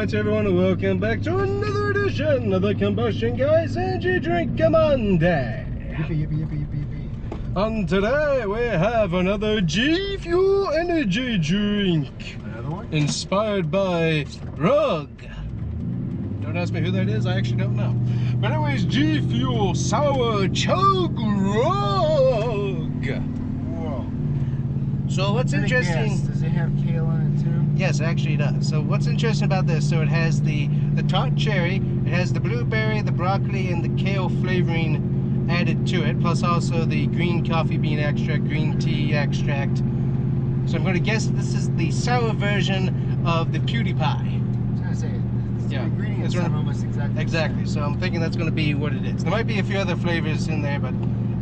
much, everyone, and welcome back to another edition of the Combustion Guys Energy Drink Monday. Yippee, yippee, yippee, yippee, yippee. And today we have another GFuel energy drink. Another one? Inspired by Chug. Don't ask me who that is, I actually don't know. But anyways, GFuel Sour Chug Rug. Whoa. So what's interesting... Does it have kale in it too? Yes, actually it does. So what's interesting about this, so it has the tart cherry, it has the blueberry, the broccoli, and the kale flavoring added to it, plus also the green coffee bean extract, green tea extract. So I'm going to guess this is the sour version of the PewDiePie. I was going to say, the ingredients are almost exactly the same. So I'm thinking that's going to be what it is. There might be a few other flavors in there, but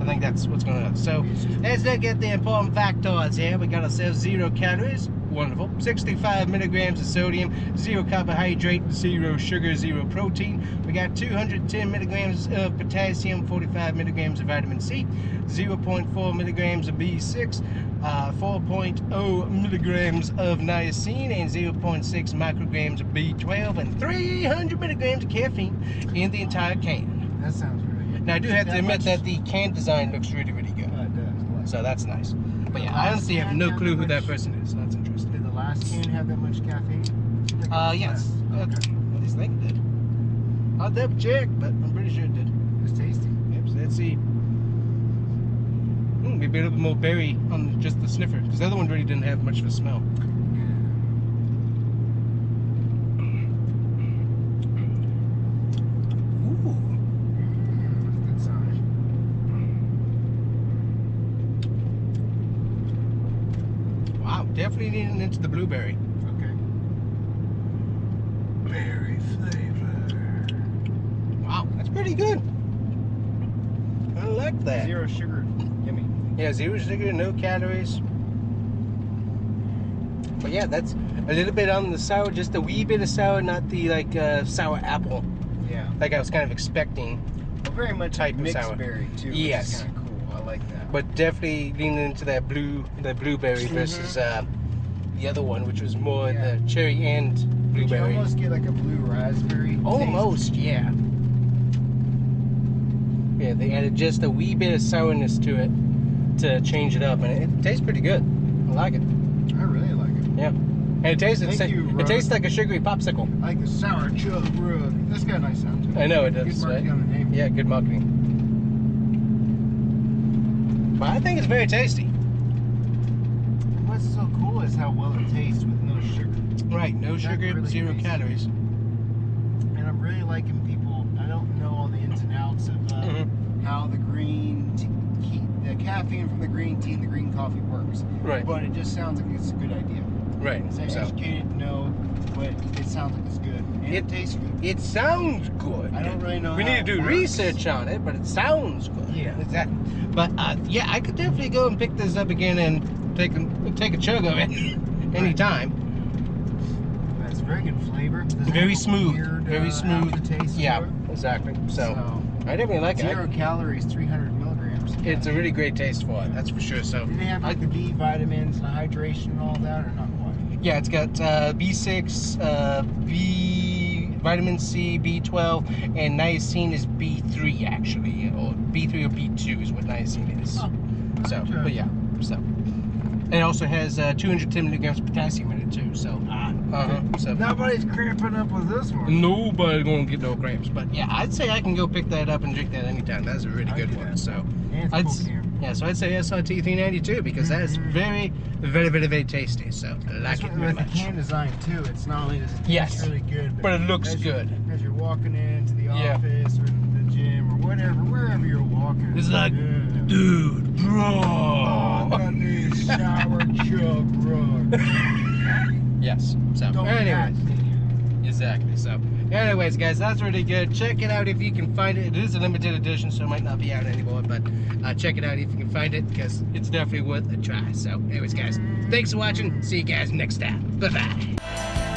I think that's what's going on. So let's look at the important factors here. We got ourselves 0 calories. Wonderful. 65 milligrams of sodium, 0 carbohydrate, 0 sugar, 0 protein. We got 210 milligrams of potassium, 45 milligrams of vitamin C, 0.4 milligrams of B6, 4.0 milligrams of niacin, and 0.6 micrograms of B12, and 300 milligrams of caffeine in the entire can. That sounds really good. Now I do have to admit that the can design looks really, really good. It does. So that's nice. But yeah, I honestly have no clue who that person is. So that's interesting. Did the last can have that much caffeine? Yes. Okay. At least I think it did. I'll double check, but I'm pretty sure it did. It's tasty. Yep, so let's see. Maybe a little bit more berry on just the sniffer, because the other one really didn't have much of a smell. Definitely leaning into the blueberry. Okay. Berry flavor. Wow, that's pretty good. I like that. 0 sugar. Yummy. Yeah, 0 sugar, no calories. But yeah, that's a little bit on the sour, just a wee bit of sour, not the like sour apple. Yeah. Like I was kind of expecting. Well, very much type mixed of sour. Berry too. Yes. Which is kind of cool. I like that. But definitely leaning into that blueberry versus the other one, which was more the cherry and blueberry. You almost get like a blue raspberry. Almost, taste. yeah. Yeah, they added just a wee bit of sourness to it to change it up, and it tastes pretty good. I like it. I really like it. Yeah. And it tastes it tastes like a sugary popsicle. I like the sour Chug Rug. That's got a nice sound to it. I know it does. Good marketing on the name. Yeah, good marketing. But I think it's very tasty. What's so cool is how well it tastes with no sugar. Right, no sugar, really 0 tasty. calories. And I'm really liking people. I don't know all the ins and outs of how the the caffeine from the green tea and the green coffee works. Right. But it just sounds like it's a good idea. Right. It's educated to know, but it sounds like it's good. And it tastes good. It sounds good. I don't really know We how need to do it works. research on it, but it sounds good. Yeah. Exactly. But yeah, I could definitely go and pick this up again and take a chug of it anytime. It's very good flavor. Very smooth. Weird, Very smooth. aftertaste to Yeah, it. exactly. So I definitely like 0 it. calories, 300 milligrams. It's a really great taste for it, that's for sure. So Do they have like the B vitamins and hydration and all that, or not quite? yeah, it's got B6, vitamin C, B12, and niacin is B3 actually, or B3 or B2 is what niacin is. Oh, so, okay. but yeah, so. And it also has 210 milligrams of potassium in it too, so. So Nobody's cramping up with this one. nobody's gonna get no cramps. But yeah, I'd say I can go pick that up and drink that anytime. That's a really good one. So And I'd, it's cool can. yeah, so I'd say SRT 392 because that is very, very, very, very tasty. So I like it very With the much. can design too, it's not only does it taste Yes. really good, But it looks good. As you're walking into the Yeah. office or the gym or whatever, wherever you're walking. It's like, yeah. dude, bro. Oh, that needs sour Chug Rug. Yes. So Don't anyways. catch me. Exactly. So, anyways, guys, that's really good. Check it out if you can find it. It is a limited edition, so it might not be out anymore. But check it out if you can find it, because it's definitely worth a try. So, anyways, guys, thanks for watching. See you guys next time. Bye bye.